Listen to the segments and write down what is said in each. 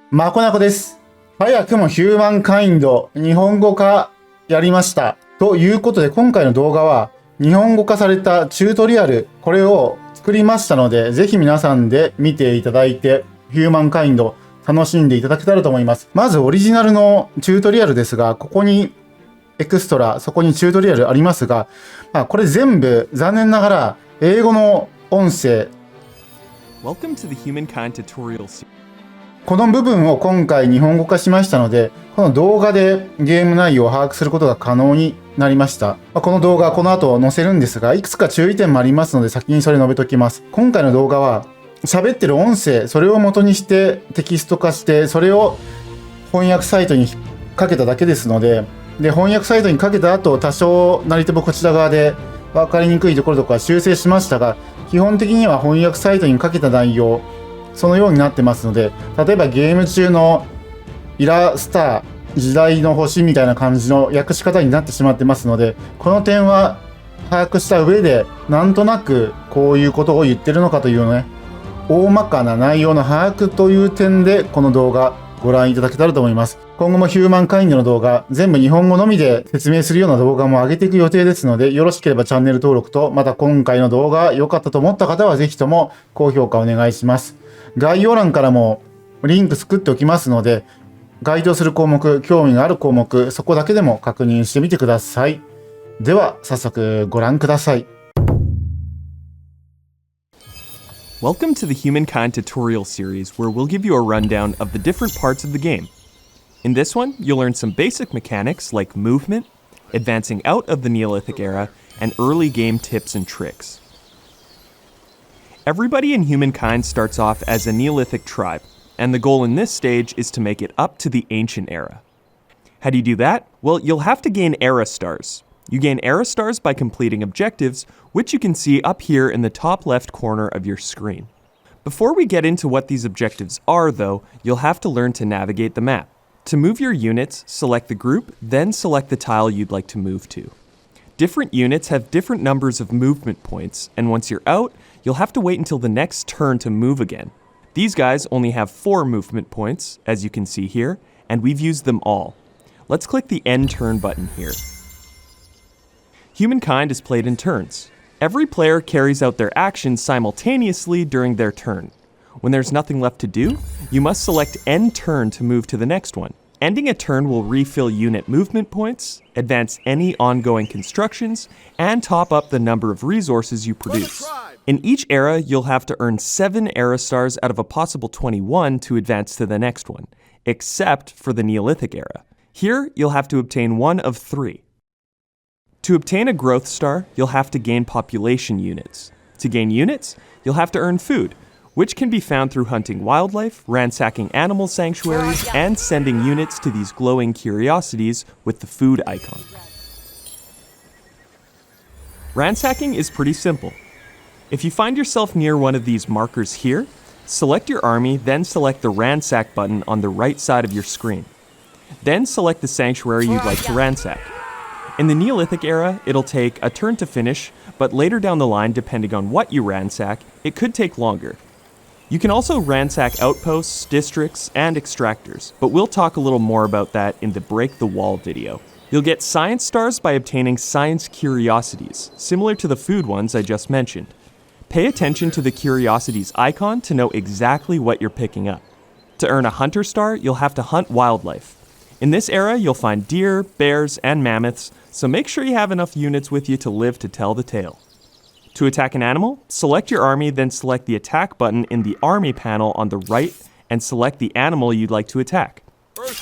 まこなこです。早くもヒューマンカインド日本語化やりました。ということで今回の動画は日本語化されたチュートリアル、これを作りましたので、ぜひ皆さんで見ていただいてヒューマンカインド楽しんでいただけたらと思います。まずオリジナルのチュートリアルですが、ここにエクストラ、そこにチュートリアルありますが、これ全部残念ながら英語の音声。Welcome to the HUMANKIND tutorial series. この部分を今回日本語化しましたので、この動画でゲーム内容を把握することが可能になりました。この動画、この後載せるんですが、いくつか注意点もありますので先にそれ述べときます。今回の動画は喋ってる音声、それを元にしてテキスト化して、それを翻訳サイトにかけただけですので、翻訳サイトにかけた後、多少なりともこちら側で分かりにくいところとか修正しましたが、基本的には翻訳サイトにかけた内容、そのようになってますので、例えばゲーム中のイラスター、時代の星みたいな感じの訳し方になってしまってますので、この点は把握した上で、なんとなくこういうことを言ってるのかというのね、大まかな内容の把握という点でこの動画ご覧いただけたらと思います。今後もヒューマンカインドの動画、全部日本語のみで説明するような動画も上げていく予定ですので、よろしければチャンネル登録と、また今回の動画良かったと思った方はぜひとも高評価お願いします。概要欄からもリンク作っておきますので、該当する項目、興味がある項目、そこだけでも確認してみてください。では、早速ご覧ください。Welcome to the HUMANKIND tutorial series, where we'll give you a rundown of the different parts of the game. In this one, you'll learn some basic mechanics like movement, advancing out of the Neolithic era, and early game tips and tricks. Everybody in HUMANKIND starts off as a Neolithic tribe, and the goal in this stage is to make it up to the Ancient Era. How do you do that? Well, you'll have to gain era stars. You gain era stars by completing objectives, which you can see up here in the top left corner of your screen. Before we get into what these objectives are, though, you'll have to learn to navigate the map. To move your units, select the group, then select the tile you'd like to move to. Different units have different numbers of movement points, and once you're out, you'll have to wait until the next turn to move again. These guys only have 4 movement points, as you can see here, and we've used them all. Let's click the End Turn button here. HUMANKIND is played in turns. Every player carries out their actions simultaneously during their turn. When there's nothing left to do, you must select End Turn to move to the next one. Ending a turn will refill unit movement points, advance any ongoing constructions, and top up the number of resources you produce. In each era, you'll have to earn 7 era stars out of a possible 21 to advance to the next one, except for the Neolithic era. Here, you'll have to obtain 1 of 3. To obtain a growth star, you'll have to gain population units. To gain units, you'll have to earn food, which can be found through hunting wildlife, ransacking animal sanctuaries, and sending units to these glowing curiosities with the food icon. Ransacking is pretty simple. If you find yourself near one of these markers here, select your army, then select the ransack button on the right side of your screen. Then select the sanctuary you'd like to ransack. In the Neolithic era, it'll take a turn to finish, but later down the line, depending on what you ransack, it could take longer. You can also ransack outposts, districts, and extractors, but we'll talk a little more about that in the Break the Wall video. You'll get science stars by obtaining science curiosities, similar to the food ones I just mentioned. Pay attention to the curiosities icon to know exactly what you're picking up. To earn a hunter star, you'll have to hunt wildlife. In this era, you'll find deer, bears, and mammoths, so make sure you have enough units with you to live to tell the tale. To attack an animal, select your army, then select the attack button in the army panel on the right and select the animal you'd like to attack.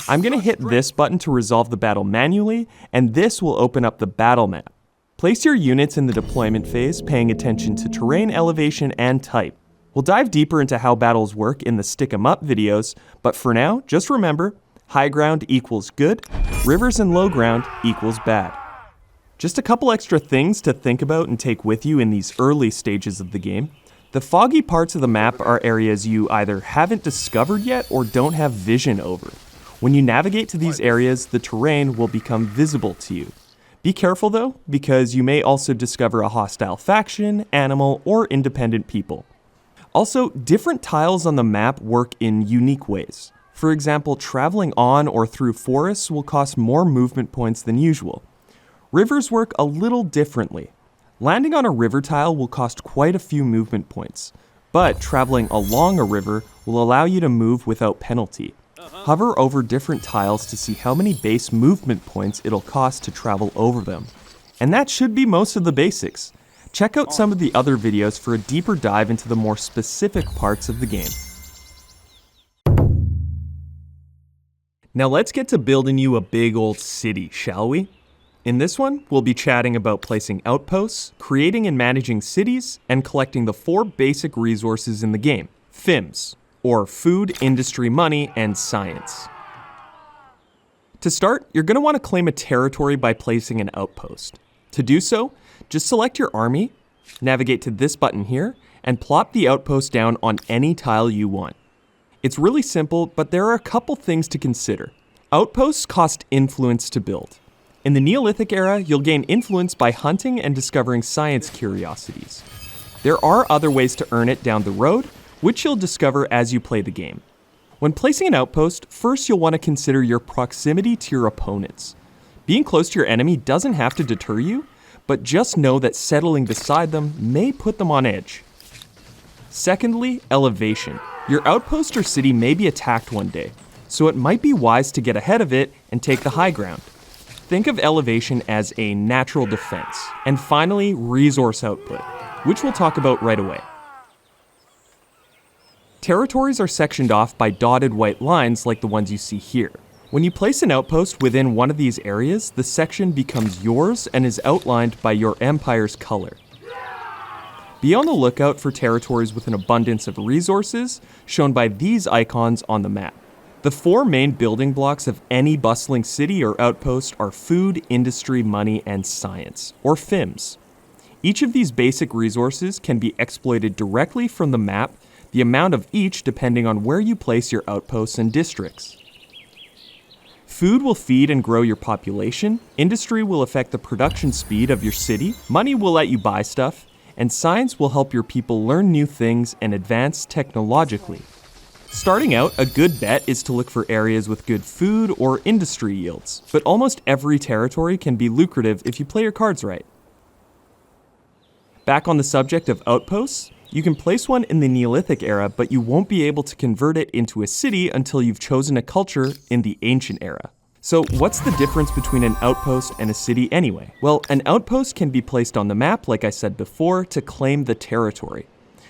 I'm going to hit this button to resolve the battle manually, and this will open up the battle map. Place your units in the deployment phase, paying attention to terrain elevation and type. We'll dive deeper into how battles work in the Stick 'em Up videos, but for now, just remember, high ground equals good, rivers and low ground equals bad. Just a couple extra things to think about and take with you in these early stages of the game. The foggy parts of the map are areas you either haven't discovered yet or don't have vision over. When you navigate to these areas, the terrain will become visible to you. Be careful though, because you may also discover a hostile faction, animal, or independent people. Also, different tiles on the map work in unique ways. For example, traveling on or through forests will cost more movement points than usual. Rivers work a little differently. Landing on a river tile will cost quite a few movement points, but traveling along a river will allow you to move without penalty. Hover over different tiles to see how many base movement points it'll cost to travel over them. And that should be most of the basics. Check out some of the other videos for a deeper dive into the more specific parts of the game. Now let's get to building you a big old city, shall we? In this one, we'll be chatting about placing outposts, creating and managing cities, and collecting the 4 basic resources in the game, FIMS, or Food, Industry, Money, and Science. To start, you're going to want to claim a territory by placing an outpost. To do so, just select your army, navigate to this button here, and plop the outpost down on any tile you want. It's really simple, but there are a couple things to consider. Outposts cost influence to build. In the Neolithic era, you'll gain influence by hunting and discovering science curiosities. There are other ways to earn it down the road, which you'll discover as you play the game. When placing an outpost, first you'll want to consider your proximity to your opponents. Being close to your enemy doesn't have to deter you, but just know that settling beside them may put them on edge. Secondly, elevation. Your outpost or city may be attacked one day, so it might be wise to get ahead of it and take the high ground. Think of elevation as a natural defense. And finally, resource output, which we'll talk about right away. Territories are sectioned off by dotted white lines like the ones you see here. When you place an outpost within one of these areas, the section becomes yours and is outlined by your empire's color. Be on the lookout for territories with an abundance of resources, shown by these icons on the map. The 4 main building blocks of any bustling city or outpost are food, industry, money, and science, or FIMS. Each of these basic resources can be exploited directly from the map, the amount of each depending on where you place your outposts and districts. Food will feed and grow your population, industry will affect the production speed of your city, money will let you buy stuff, and science will help your people learn new things and advance technologically. Starting out, a good bet is to look for areas with good food or industry yields, but almost every territory can be lucrative if you play your cards right. Back on the subject of outposts, you can place one in the Neolithic era, but you won't be able to convert it into a city until you've chosen a culture in the Ancient era. So what's the difference between an outpost and a city anyway? Well, an outpost can be placed on the map, like I said before, to claim the territory.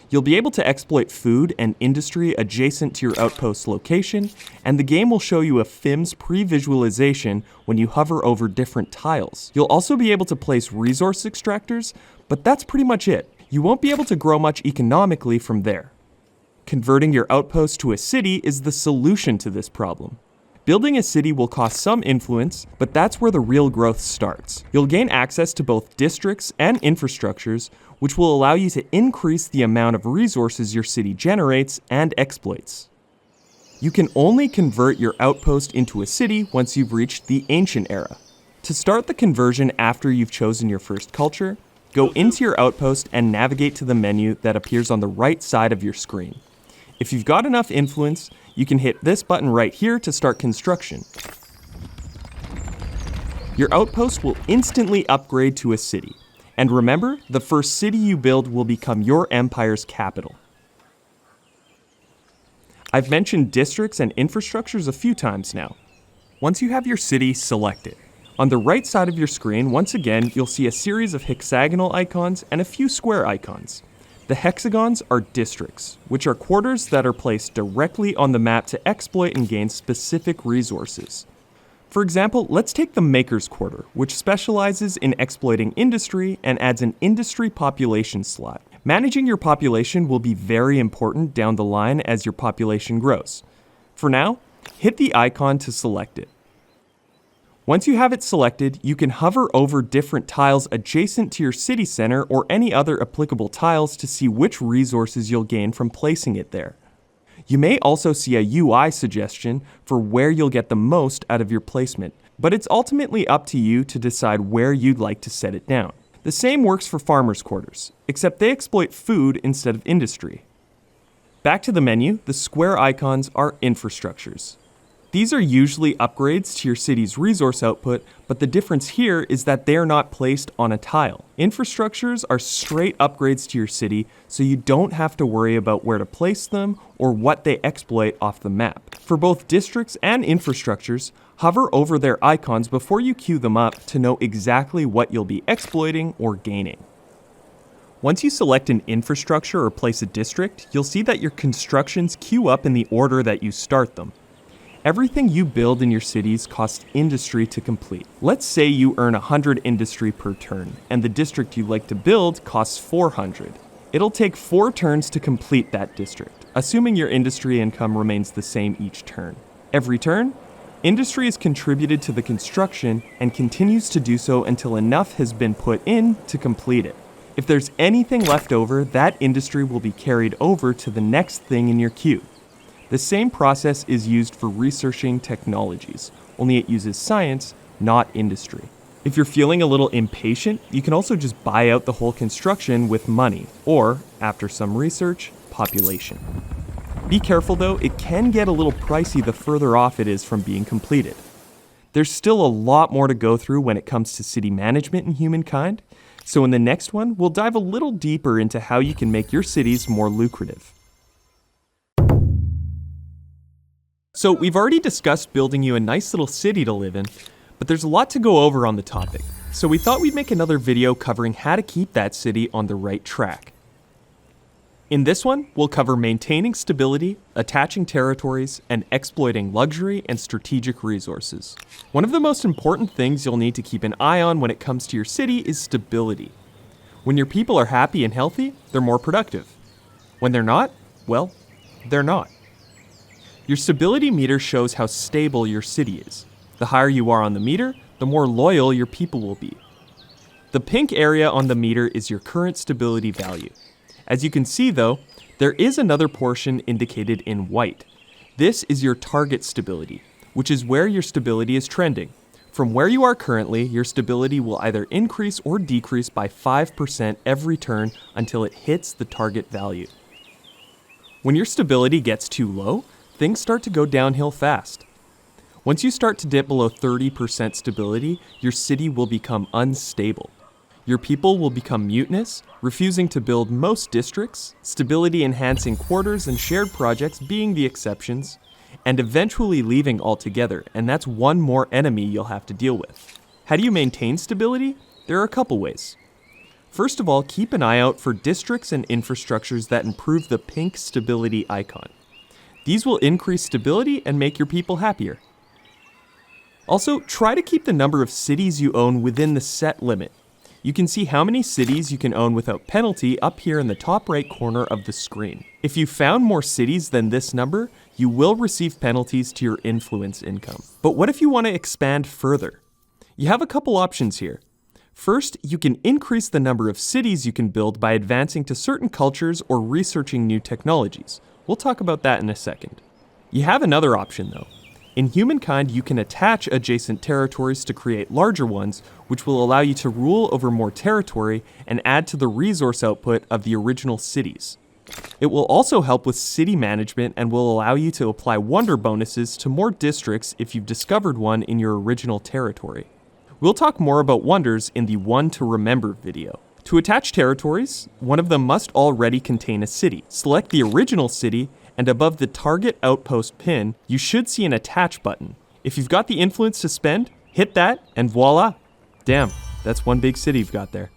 You'll be able to exploit food and industry adjacent to your outpost location, and the game will show you a FIMS pre-visualization when you hover over different tiles. You'll also be able to place resource extractors, but that's pretty much it. You won't be able to grow much economically from there. Converting your outpost to a city is the solution to this problem. Building a city will cost some influence, but that's where the real growth starts. You'll gain access to both districts and infrastructures, which will allow you to increase the amount of resources your city generates and exploits. You can only convert your outpost into a city once you've reached the Ancient era. To start the conversion after you've chosen your first culture, go into your outpost and navigate to the menu that appears on the right side of your screen. If you've got enough influence, you can hit this button right here to start construction. Your outpost will instantly upgrade to a city. And remember, the first city you build will become your empire's capital. I've mentioned districts and infrastructures a few times now. Once you have your city selected, on the right side of your screen, once again, you'll see a series of hexagonal icons and a few square icons. The hexagons are districts, which are quarters that are placed directly on the map to exploit and gain specific resources. For example, let's take the Maker's Quarter, which specializes in exploiting industry and adds an industry population slot. Managing your population will be very important down the line as your population grows. For now, hit the icon to select it. Once you have it selected, you can hover over different tiles adjacent to your city center or any other applicable tiles to see which resources you'll gain from placing it there. You may also see a UI suggestion for where you'll get the most out of your placement, but it's ultimately up to you to decide where you'd like to set it down. The same works for farmers' quarters, except they exploit food instead of industry. Back to the menu, the square icons are infrastructures. These are usually upgrades to your city's resource output, but the difference here is that they are not placed on a tile. Infrastructures are straight upgrades to your city, so you don't have to worry about where to place them or what they exploit off the map. For both districts and infrastructures, hover over their icons before you queue them up to know exactly what you'll be exploiting or gaining. Once you select an infrastructure or place a district, you'll see that your constructions queue up in the order that you start them. Everything you build in your cities costs industry to complete. Let's say you earn 100 industry per turn, and the district you like to build costs 400. It'll take 4 turns to complete that district, assuming your industry income remains the same each turn. Every turn, industry is contributed to the construction and continues to do so until enough has been put in to complete it. If there's anything left over, that industry will be carried over to the next thing in your queue. The same process is used for researching technologies, only it uses science, not industry. If you're feeling a little impatient, you can also just buy out the whole construction with money, or, after some research, population. Be careful though, it can get a little pricey the further off it is from being completed. There's still a lot more to go through when it comes to city management in Humankind, so in the next one, we'll dive a little deeper into how you can make your cities more lucrative. So we've already discussed building you a nice little city to live in, but there's a lot to go over on the topic, so we thought we'd make another video covering how to keep that city on the right track. In this one, we'll cover maintaining stability, attaching territories, and exploiting luxury and strategic resources. One of the most important things you'll need to keep an eye on when it comes to your city is stability. When your people are happy and healthy, they're more productive. When they're not, well, they're not. Your stability meter shows how stable your city is. The higher you are on the meter, the more loyal your people will be. The pink area on the meter is your current stability value. As you can see though, there is another portion indicated in white. This is your target stability, which is where your stability is trending. From where you are currently, your stability will either increase or decrease by 5% every turn until it hits the target value. When your stability gets too low, things start to go downhill fast. Once you start to dip below 30% stability, your city will become unstable. Your people will become mutinous, refusing to build most districts, stability-enhancing quarters and shared projects being the exceptions, and eventually leaving altogether, and that's one more enemy you'll have to deal with. How do you maintain stability? There are a couple ways. First of all, keep an eye out for districts and infrastructures that improve the pink stability icon. These will increase stability and make your people happier. Also, try to keep the number of cities you own within the set limit. You can see how many cities you can own without penalty up here in the top right corner of the screen. If you found more cities than this number, you will receive penalties to your influence income. But what if you want to expand further? You have a couple options here. First, you can increase the number of cities you can build by advancing to certain cultures or researching new technologies. We'll talk about that in a second. You have another option though. In Humankind, you can attach adjacent territories to create larger ones, which will allow you to rule over more territory and add to the resource output of the original cities. It will also help with city management and will allow you to apply wonder bonuses to more districts if you've discovered one in your original territory. We'll talk more about wonders in the One to Remember video. To attach territories, one of them must already contain a city. Select the original city, and above the target outpost pin, you should see an attach button. If you've got the influence to spend, hit that, and voila! Damn, that's one big city you've got there.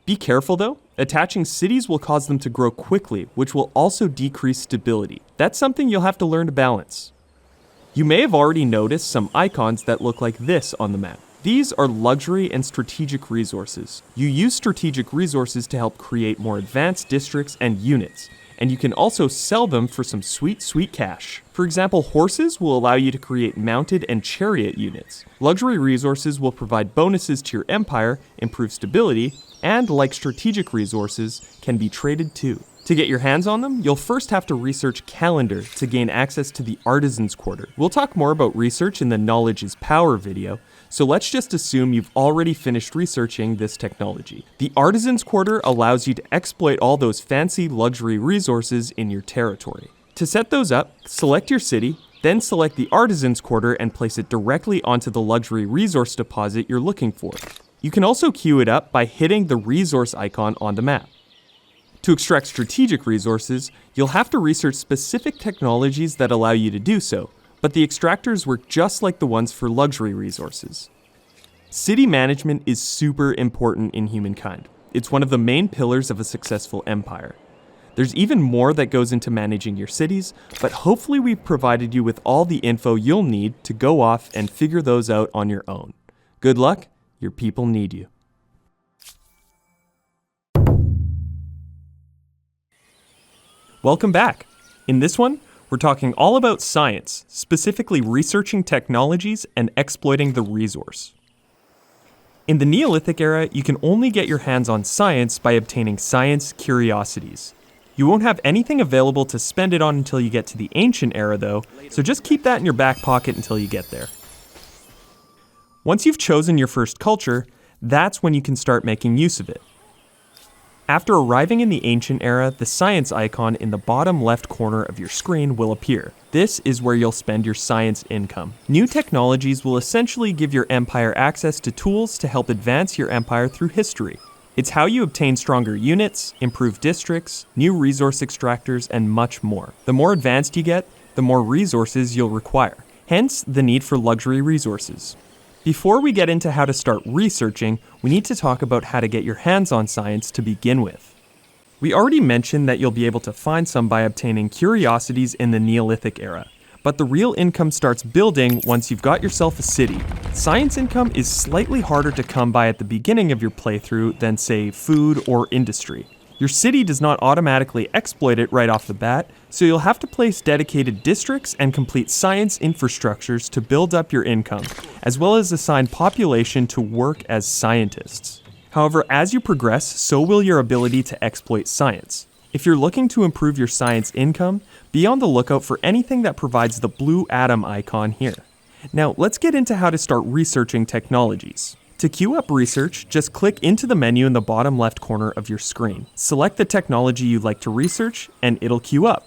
Be careful though, attaching cities will cause them to grow quickly, which will also decrease stability. That's something you'll have to learn to balance. You may have already noticed some icons that look like this on the map. These are luxury and strategic resources. You use strategic resources to help create more advanced districts and units, and you can also sell them for some sweet cash. For example, horses will allow you to create mounted and chariot units. Luxury resources will provide bonuses to your empire, improve stability, and like strategic resources, can be traded too. To get your hands on them, you'll first have to research Calendar to gain access to the Artisans Quarter. We'll talk more about research in the Knowledge is Power video, so let's just assume you've already finished researching this technology. The Artisans Quarter allows you to exploit all those fancy luxury resources in your territory. To set those up, select your city, Then select the Artisan's Quarter and place it directly onto the luxury resource deposit you're looking for. You can also queue it up by hitting the resource icon on the map. To extract strategic resources, you'll have to research specific technologies that allow you to do so, but the extractors work just like the ones for luxury resources. City management is super important in humankind. It's one of the main pillars of a successful empire. There's even more that goes into managing your cities, but hopefully we've provided you with all the info you'll need to go off and figure those out on your own. Good luck, your people need you. Welcome back. In this one, we're talking all about science, specifically researching technologies and exploiting the resource. In the Neolithic era, you can only get your hands on science by obtaining science curiosities. You won't have anything available to spend it on until you get to the ancient era though, so just keep that in your back pocket until you get there. Once you've chosen your first culture, that's when you can start making use of it. After arriving in the ancient era, the science icon in the bottom left corner of your screen will appear. This is where you'll spend your science income. New technologies will essentially give your empire access to tools to help advance your empire through history. It's how you obtain stronger units, improve districts, new resource extractors, and much more. The more advanced you get, the more resources you'll require. Hence, the need for luxury resources. Before we get into how to start researching, we need to talk about how to get your hands on science to begin with. We already mentioned that you'll be able to find some by obtaining curiosities in the Neolithic era, but the real income starts building once you've got yourself a city. Science income is slightly harder to come by at the beginning of your playthrough than, say, food or industry. Your city does not automatically exploit it right off the bat, so you'll have to place dedicated districts and complete science infrastructures to build up your income, as well as assign population to work as scientists. However, as you progress, so will your ability to exploit science. If you're looking to improve your science income, be on the lookout for anything that provides the blue atom icon here. Now, let's get into how to start researching technologies. To queue up research, just click into the menu in the bottom left corner of your screen. Select the technology you'd like to research, and it'll queue up.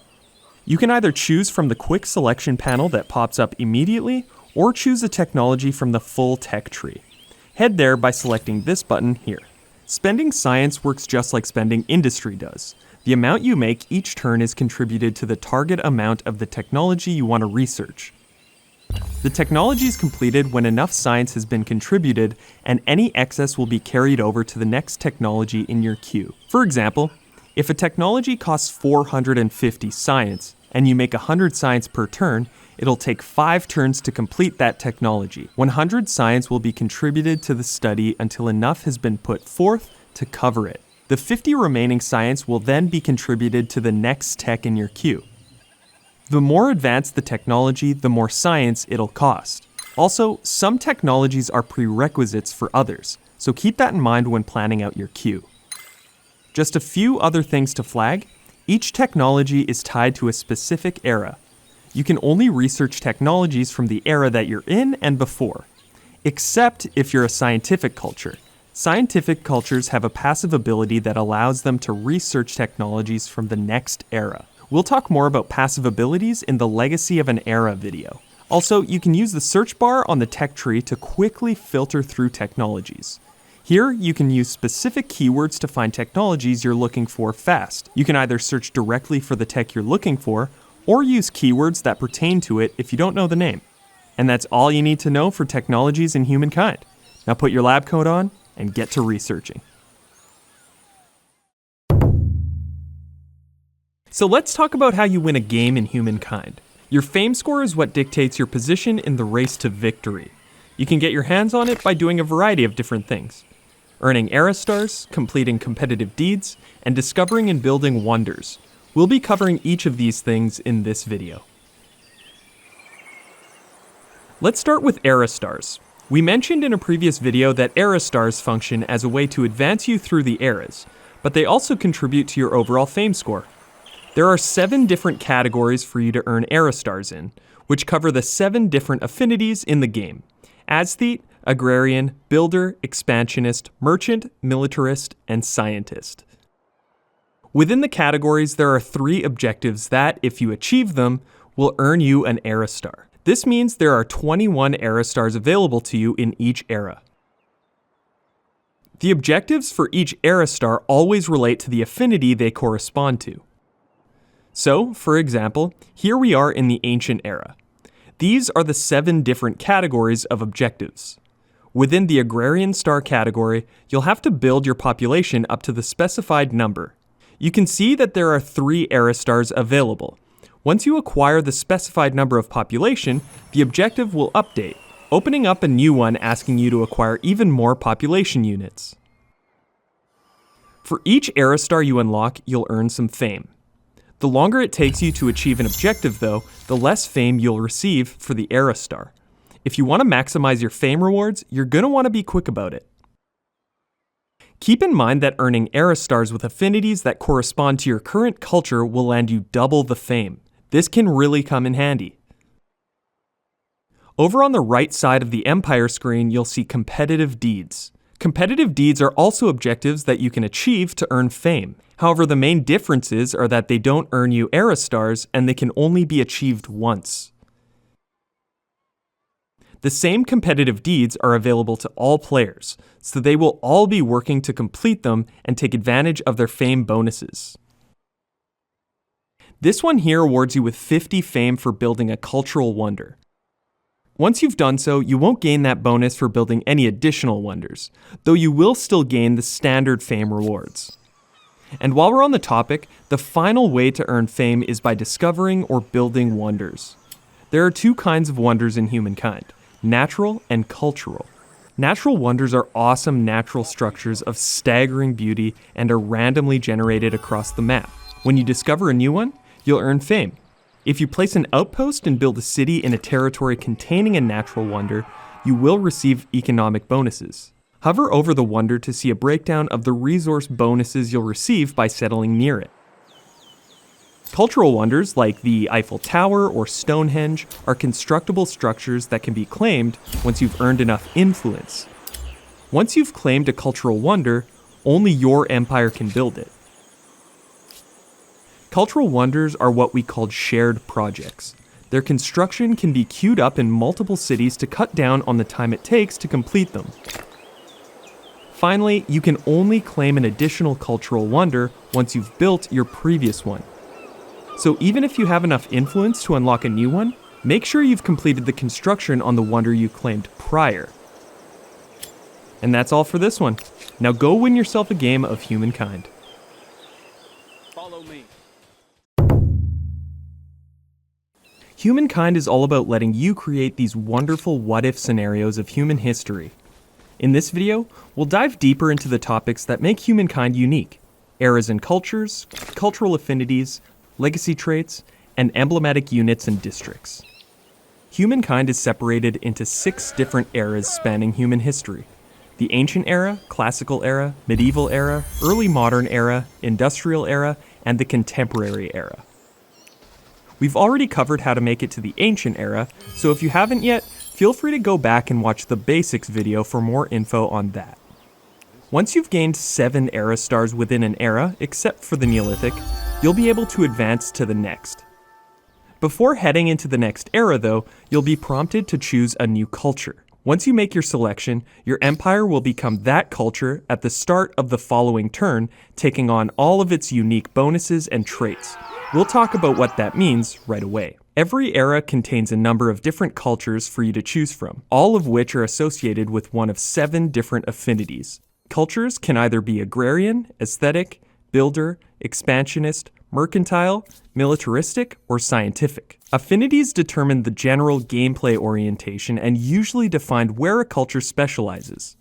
You can either choose from the quick selection panel that pops up immediately, or choose a technology from the full tech tree. Head there by selecting this button here. Spending science works just like spending industry does. The amount you make each turn is contributed to the target amount of the technology you want to research. The technology is completed when enough science has been contributed, and any excess will be carried over to the next technology in your queue. For example, if a technology costs 450 science, and you make 100 science per turn, it'll take 5 turns to complete that technology. 100 science will be contributed to the study until enough has been put forth to cover it. The 50 remaining science will then be contributed to the next tech in your queue. The more advanced the technology, the more science it'll cost. Also, some technologies are prerequisites for others, so keep that in mind when planning out your queue. Just a few other things to flag. Each technology is tied to a specific era. You can only research technologies from the era that you're in and before, except if you're a scientific culture. Scientific cultures have a passive ability that allows them to research technologies from the next era. We'll talk more about passive abilities in the Legacy of an Era video. Also, you can use the search bar on the tech tree to quickly filter through technologies. Here, you can use specific keywords to find technologies you're looking for fast. You can either search directly for the tech you're looking for, or use keywords that pertain to it if you don't know the name. And that's all you need to know for technologies in humankind. Now put your lab coat on and get to researching. So let's talk about how you win a game in humankind. Your fame score is what dictates your position in the race to victory. You can get your hands on it by doing a variety of different things. Earning era stars, completing competitive deeds, and discovering and building wonders. We'll be covering each of these things in this video. Let's start with era stars. We mentioned in a previous video that era stars function as a way to advance you through the eras, but they also contribute to your overall fame score. There are 7 different categories for you to earn era stars in, which cover the 7 different affinities in the game: aesthete, agrarian, builder, expansionist, merchant, militarist, and scientist. Within the categories, there are 3 objectives that, if you achieve them, will earn you an era star. This means there are 21 era stars available to you in each era. The objectives for each era star always relate to the affinity they correspond to. So, for example, here we are in the Ancient Era. These are the 7 different categories of objectives. Within the Agrarian Star category, you'll have to build your population up to the specified number. You can see that there are 3 era stars available. Once you acquire the specified number of population, the objective will update, opening up a new one asking you to acquire even more population units. For each era star you unlock, you'll earn some fame. The longer it takes you to achieve an objective, though, the less fame you'll receive for the era star. If you want to maximize your fame rewards, you're going to want to be quick about it. Keep in mind that earning era stars with affinities that correspond to your current culture will land you double the fame. This can really come in handy. Over on the right side of the Empire screen, you'll see competitive deeds. Competitive deeds are also objectives that you can achieve to earn fame. However, the main differences are that they don't earn you era stars and they can only be achieved once. The same competitive deeds are available to all players, so they will all be working to complete them and take advantage of their fame bonuses. This one here awards you with 50 fame for building a cultural wonder. Once you've done so, you won't gain that bonus for building any additional wonders, though you will still gain the standard fame rewards. And while we're on the topic, the final way to earn fame is by discovering or building wonders. There are 2 kinds of wonders in humankind: natural and cultural. Natural wonders are awesome natural structures of staggering beauty and are randomly generated across the map. When you discover a new one, you'll earn fame. If you place an outpost and build a city in a territory containing a natural wonder, you will receive economic bonuses. Hover over the wonder to see a breakdown of the resource bonuses you'll receive by settling near it. Cultural wonders, like the Eiffel Tower or Stonehenge, are constructible structures that can be claimed once you've earned enough influence. Once you've claimed a cultural wonder, only your empire can build it. Cultural wonders are what we call shared projects. Their construction can be queued up in multiple cities to cut down on the time it takes to complete them. Finally, you can only claim an additional cultural wonder once you've built your previous one. So even if you have enough influence to unlock a new one, make sure you've completed the construction on the wonder you claimed prior. And that's all for this one. Now go win yourself a game of Humankind. Follow me. Humankind is all about letting you create these wonderful what-if scenarios of human history. In this video, we'll dive deeper into the topics that make humankind unique: eras and cultures, cultural affinities, legacy traits, and emblematic units and districts. Humankind is separated into 6 different eras spanning human history: the Ancient Era, Classical Era, Medieval Era, Early Modern Era, Industrial Era, and the Contemporary Era. We've already covered how to make it to the Ancient Era, so if you haven't yet, feel free to go back and watch the basics video for more info on that. Once you've gained 7 era stars within an era, except for the Neolithic, you'll be able to advance to the next. Before heading into the next era, though, you'll be prompted to choose a new culture. Once you make your selection, your empire will become that culture at the start of the following turn, taking on all of its unique bonuses and traits. We'll talk about what that means right away. Every era contains a number of different cultures for you to choose from, all of which are associated with one of 7 different affinities. Cultures can either be agrarian, aesthetic, builder, expansionist, mercantile, militaristic, or scientific. Affinities determine the general gameplay orientation and usually define where a culture specializes.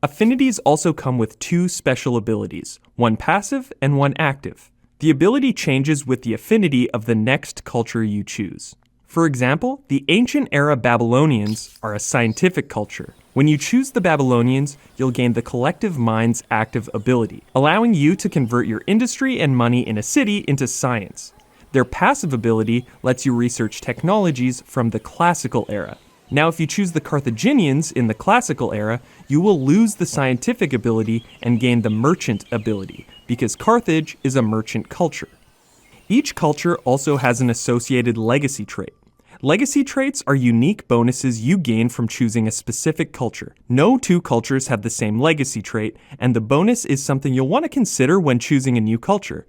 Affinities also come with 2 special abilities, one passive and one active. The ability changes with the affinity of the next culture you choose. For example, the Ancient Era Babylonians are a scientific culture. When you choose the Babylonians, you'll gain the Collective Mind's active ability, allowing you to convert your industry and money in a city into science. Their passive ability lets you research technologies from the Classical Era. Now, if you choose the Carthaginians in the Classical Era, you will lose the scientific ability and gain the merchant ability, because Carthage is a merchant culture. Each culture also has an associated legacy trait. Legacy traits are unique bonuses you gain from choosing a specific culture. No two cultures have the same legacy trait, and the bonus is something you'll want to consider when choosing a new culture.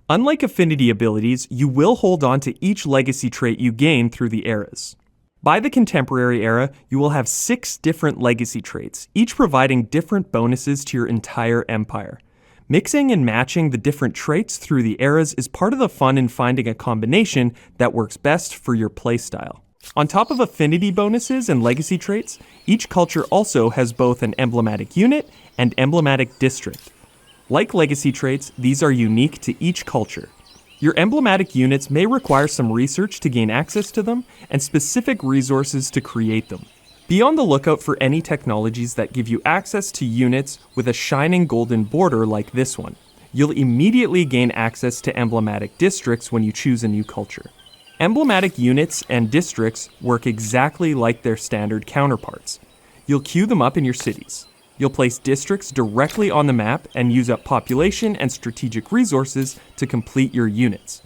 Unlike affinity abilities, you will hold on to each legacy trait you gain through the eras. By the contemporary era, you will have 6 different legacy traits, each providing different bonuses to your entire empire. Mixing and matching the different traits through the eras is part of the fun in finding a combination that works best for your playstyle. On top of affinity bonuses and legacy traits, each culture also has both an emblematic unit and emblematic district. Like legacy traits, these are unique to each culture. Your emblematic units may require some research to gain access to them and specific resources to create them. Be on the lookout for any technologies that give you access to units with a shining golden border like this one. You'll immediately gain access to emblematic districts when you choose a new culture. Emblematic units and districts work exactly like their standard counterparts. You'll queue them up in your cities. You'll place districts directly on the map and use up population and strategic resources to complete your units.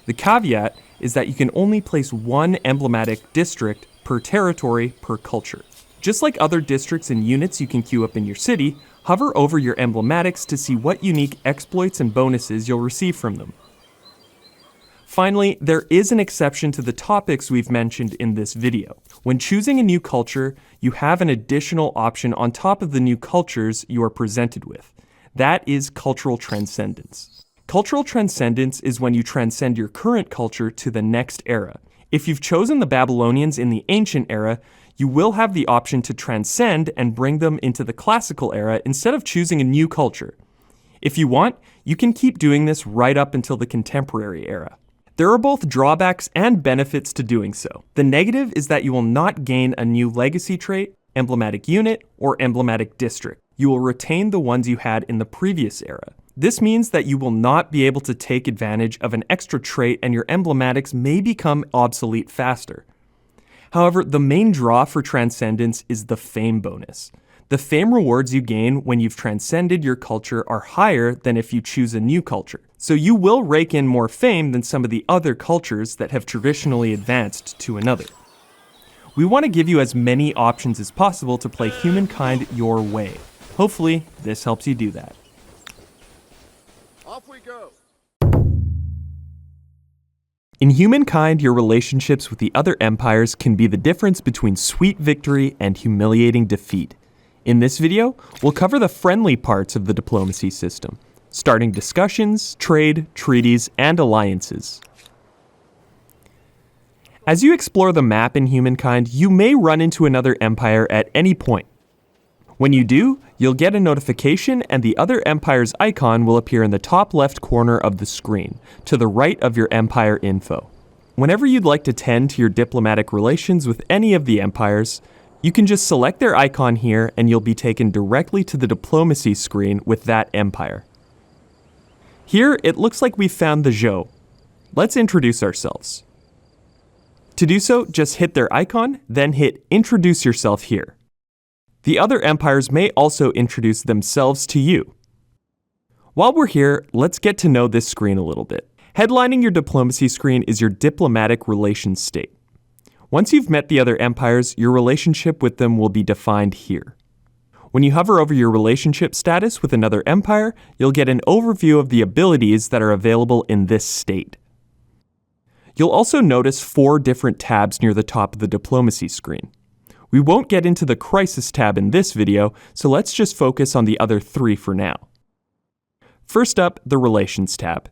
The caveat is that you can only place one emblematic district per territory per culture. Just like other districts and units you can queue up in your city, hover over your emblematics to see what unique exploits and bonuses you'll receive from them. Finally, there is an exception to the topics we've mentioned in this video. When choosing a new culture, you have an additional option on top of the new cultures you are presented with. That is cultural transcendence. Cultural transcendence is when you transcend your current culture to the next era. If you've chosen the Babylonians in the ancient era, you will have the option to transcend and bring them into the classical era instead of choosing a new culture. If you want, you can keep doing this right up until the contemporary era. There are both drawbacks and benefits to doing so. The negative is that you will not gain a new legacy trait, emblematic unit, or emblematic district. You will retain the ones you had in the previous era. This means that you will not be able to take advantage of an extra trait and your emblematics may become obsolete faster. However, the main draw for transcendence is the fame bonus. The fame rewards you gain when you've transcended your culture are higher than if you choose a new culture. So you will rake in more fame than some of the other cultures that have traditionally advanced to another. We want to give you as many options as possible to play Humankind your way. Hopefully, this helps you do that. Off we go. In Humankind, your relationships with the other empires can be the difference between sweet victory and humiliating defeat. In this video, we'll cover the friendly parts of the diplomacy system, starting discussions, trade, treaties, and alliances. As you explore the map in Humankind, you may run into another empire at any point. When you do, you'll get a notification and the other empire's icon will appear in the top left corner of the screen, to the right of your empire info. Whenever you'd like to tend to your diplomatic relations with any of the empires, you can just select their icon here and you'll be taken directly to the diplomacy screen with that empire. Here, it looks like we've found the Zhou. Let's introduce ourselves. To do so, just hit their icon, then hit Introduce Yourself here. The other empires may also introduce themselves to you. While we're here, let's get to know this screen a little bit. Headlining your diplomacy screen is your diplomatic relations state. Once you've met the other empires, your relationship with them will be defined here. When you hover over your relationship status with another empire, you'll get an overview of the abilities that are available in this state. You'll also notice 4 different tabs near the top of the diplomacy screen. We won't get into the crisis tab in this video, so let's just focus on the other 3 for now. First up, the relations tab.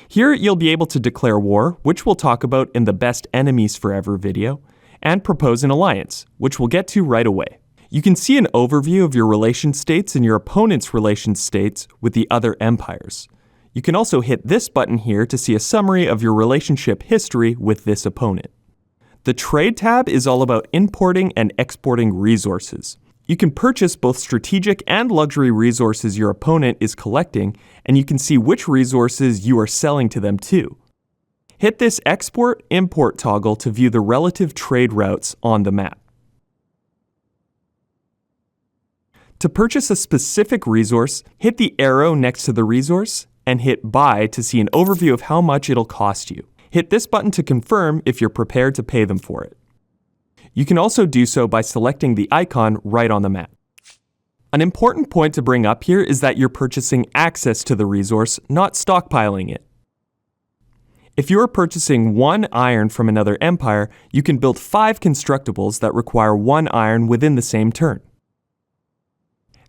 Here you'll be able to declare war, which we'll talk about in the Best Enemies Forever video, and propose an alliance, which we'll get to right away. You can see an overview of your relation states and your opponent's relation states with the other empires. You can also hit this button here to see a summary of your relationship history with this opponent. The Trade tab is all about importing and exporting resources. You can purchase both strategic and luxury resources your opponent is collecting, and you can see which resources you are selling to them too. Hit this Export-Import toggle to view the relative trade routes on the map. To purchase a specific resource, hit the arrow next to the resource, and hit Buy to see an overview of how much it'll cost you. Hit this button to confirm if you're prepared to pay them for it. You can also do so by selecting the icon right on the map. An important point to bring up here is that you're purchasing access to the resource, not stockpiling it. If you are purchasing 1 iron from another empire, you can build 5 constructibles that require 1 iron within the same turn.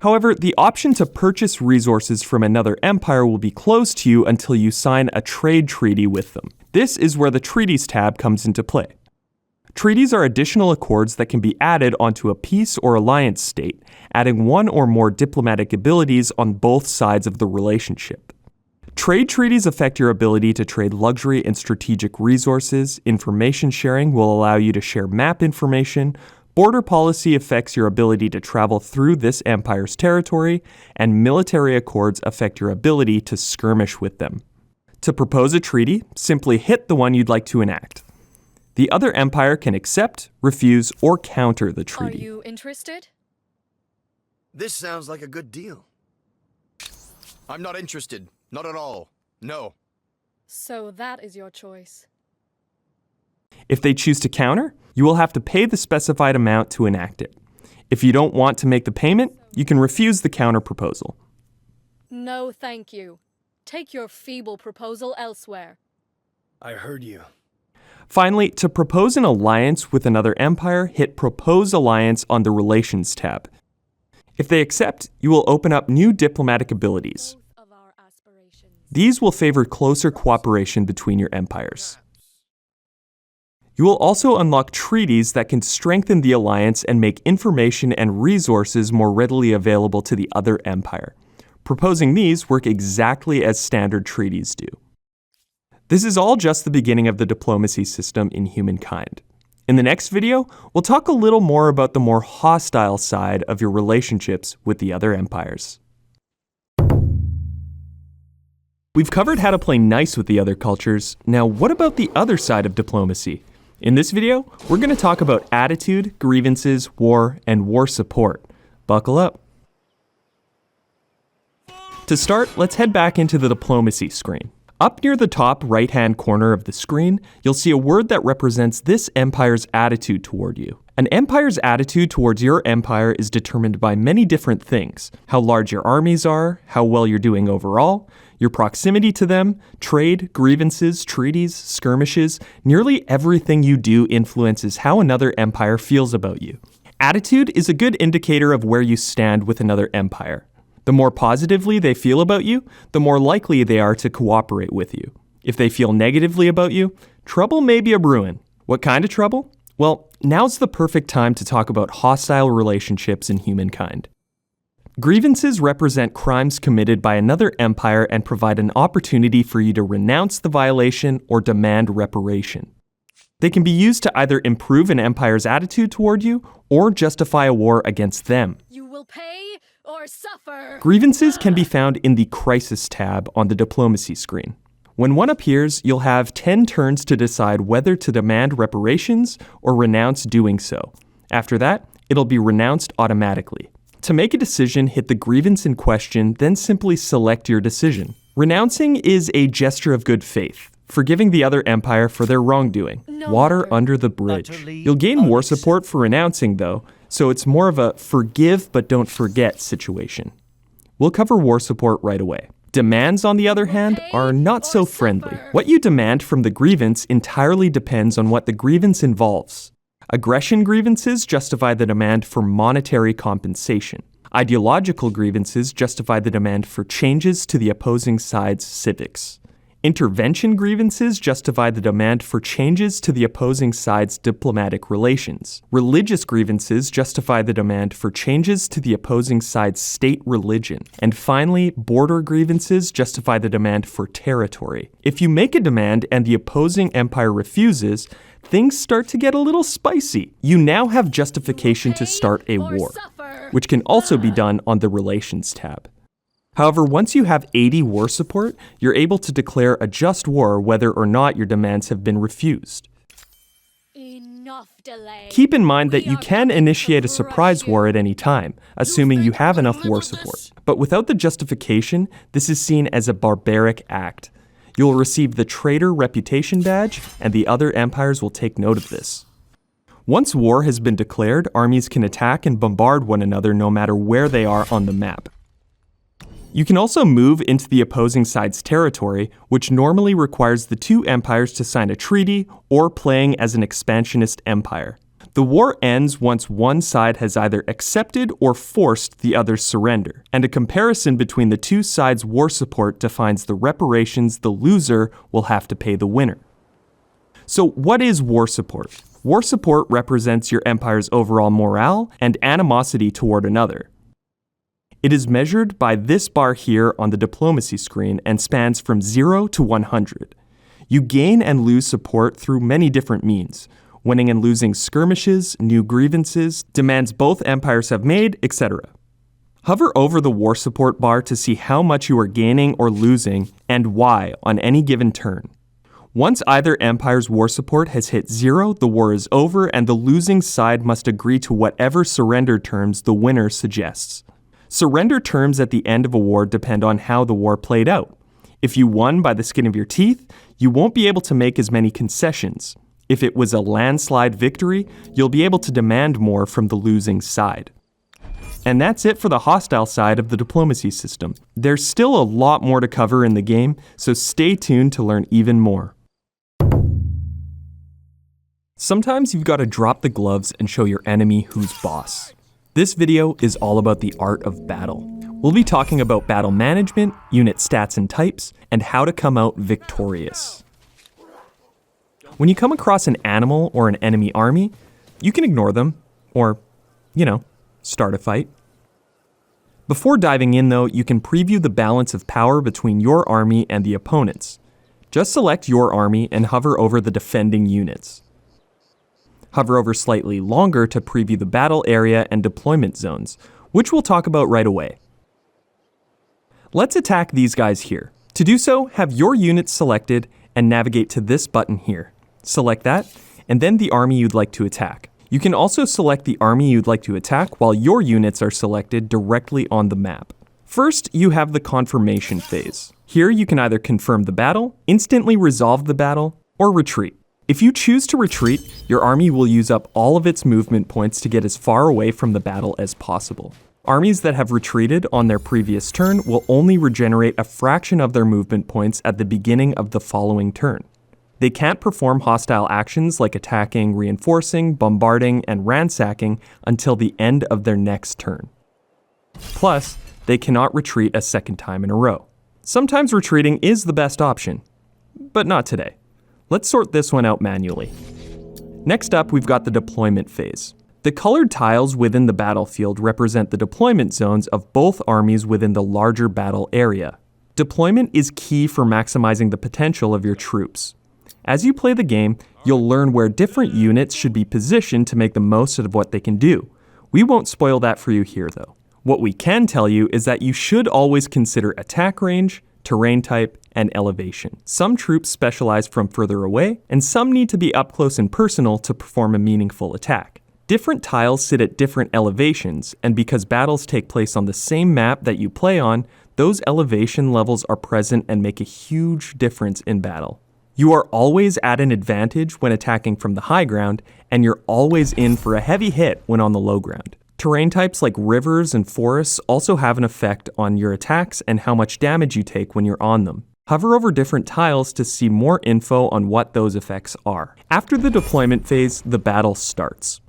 However, the option to purchase resources from another empire will be closed to you until you sign a trade treaty with them. This is where the Treaties tab comes into play. Treaties are additional accords that can be added onto a peace or alliance state, adding 1 or more diplomatic abilities on both sides of the relationship. Trade treaties affect your ability to trade luxury and strategic resources. Information sharing will allow you to share map information. Border policy affects your ability to travel through this empire's territory, and military accords affect your ability to skirmish with them. To propose a treaty, simply hit the one you'd like to enact. The other empire can accept, refuse, or counter the treaty. Are you interested? This sounds like a good deal. I'm not interested. Not at all. No. So that is your choice. If they choose to counter, you will have to pay the specified amount to enact it. If you don't want to make the payment, you can refuse the counter proposal. No, thank you. Take your feeble proposal elsewhere. I heard you. Finally, to propose an alliance with another empire, hit Propose Alliance on the Relations tab. If they accept, you will open up new diplomatic abilities. Both of our aspirations. These will favor closer cooperation between your empires. You will also unlock treaties that can strengthen the alliance and make information and resources more readily available to the other empire. Proposing these work exactly as standard treaties do. This is all just the beginning of the diplomacy system in humankind. In the next video, we'll talk a little more about the more hostile side of your relationships with the other empires. We've covered how to play nice with the other cultures. Now, what about the other side of diplomacy? In this video, we're going to talk about attitude, grievances, war, and war support. Buckle up. To start, let's head back into the diplomacy screen. Up near the top right-hand corner of the screen, you'll see a word that represents this empire's attitude toward you. An empire's attitude towards your empire is determined by many different things: how large your armies are, how well you're doing overall, your proximity to them, trade, grievances, treaties, skirmishes. Nearly everything you do influences how another empire feels about you. Attitude is a good indicator of where you stand with another empire. The more positively they feel about you, the more likely they are to cooperate with you. If they feel negatively about you, trouble may be a brewing. What kind of trouble? Well, now's the perfect time to talk about hostile relationships in humankind. Grievances represent crimes committed by another empire and provide an opportunity for you to renounce the violation or demand reparation. They can be used to either improve an empire's attitude toward you or justify a war against them. You will pay or suffer. Grievances can be found in the Crisis tab on the Diplomacy screen. When one appears, you'll have 10 turns to decide whether to demand reparations or renounce doing so. After that, it'll be renounced automatically. To make a decision, hit the grievance in question, then simply select your decision. Renouncing is a gesture of good faith, forgiving the other empire for their wrongdoing. Water under the bridge. You'll gain war support for renouncing, though, so it's more of a forgive but don't forget situation. We'll cover war support right away. Demands, on the other hand, are not so friendly. What you demand from the grievance entirely depends on what the grievance involves. Aggression grievances justify the demand for monetary compensation. Ideological grievances justify the demand for changes to the opposing side's civics. Intervention grievances justify the demand for changes to the opposing side's diplomatic relations. Religious grievances justify the demand for changes to the opposing side's state religion. And finally, border grievances justify the demand for territory. If you make a demand and the opposing empire refuses, things start to get a little spicy. You now have justification to start a war, which can also be done on the Relations tab. However, once you have 80 war support, you're able to declare a just war whether or not your demands have been refused. Enough delay. Keep in mind that We you are can coming to initiate a crush surprise you. war at any time, assuming you think have we can enough war handle support. this? But without the justification, this is seen as a barbaric act. You'll receive the traitor reputation badge, and the other empires will take note of this. Once war has been declared, armies can attack and bombard one another no matter where they are on the map. You can also move into the opposing side's territory, which normally requires the two empires to sign a treaty or playing as an expansionist empire. The war ends once one side has either accepted or forced the other's surrender, and a comparison between the two sides' war support defines the reparations the loser will have to pay the winner. So, what is war support? War support represents your empire's overall morale and animosity toward another. It is measured by this bar here on the diplomacy screen and spans from 0 to 100. You gain and lose support through many different means: winning and losing skirmishes, new grievances, demands both empires have made, etc. Hover over the war support bar to see how much you are gaining or losing and why on any given turn. Once either empire's war support has hit 0, the war is over and the losing side must agree to whatever surrender terms the winner suggests. Surrender terms at the end of a war depend on how the war played out. If you won by the skin of your teeth, you won't be able to make as many concessions. If it was a landslide victory, you'll be able to demand more from the losing side. And that's it for the hostile side of the diplomacy system. There's still a lot more to cover in the game, so stay tuned to learn even more. Sometimes you've got to drop the gloves and show your enemy who's boss. This video is all about the art of battle. We'll be talking about battle management, unit stats and types, and how to come out victorious. When you come across an animal or an enemy army, you can ignore them, or, start a fight. Before diving in though, you can preview the balance of power between your army and the opponent's. Just select your army and hover over the defending units. Hover over slightly longer to preview the battle area and deployment zones, which we'll talk about right away. Let's attack these guys here. To do so, have your units selected and navigate to this button here. Select that, and then the army you'd like to attack. You can also select the army you'd like to attack while your units are selected directly on the map. First, you have the confirmation phase. Here you can either confirm the battle, instantly resolve the battle, or retreat. If you choose to retreat, your army will use up all of its movement points to get as far away from the battle as possible. Armies that have retreated on their previous turn will only regenerate a fraction of their movement points at the beginning of the following turn. They can't perform hostile actions like attacking, reinforcing, bombarding, and ransacking until the end of their next turn. Plus, they cannot retreat a second time in a row. Sometimes retreating is the best option, but not today. Let's sort this one out manually. Next up, we've got the deployment phase. The colored tiles within the battlefield represent the deployment zones of both armies within the larger battle area. Deployment is key for maximizing the potential of your troops. As you play the game, you'll learn where different units should be positioned to make the most of what they can do. We won't spoil that for you here though. What we can tell you is that you should always consider attack range, terrain type, and elevation. Some troops specialize from further away, and some need to be up close and personal to perform a meaningful attack. Different tiles sit at different elevations, and because battles take place on the same map that you play on, those elevation levels are present and make a huge difference in battle. You are always at an advantage when attacking from the high ground, and you're always in for a heavy hit when on the low ground. Terrain types like rivers and forests also have an effect on your attacks and how much damage you take when you're on them. Hover over different tiles to see more info on what those effects are. After the deployment phase, the battle starts.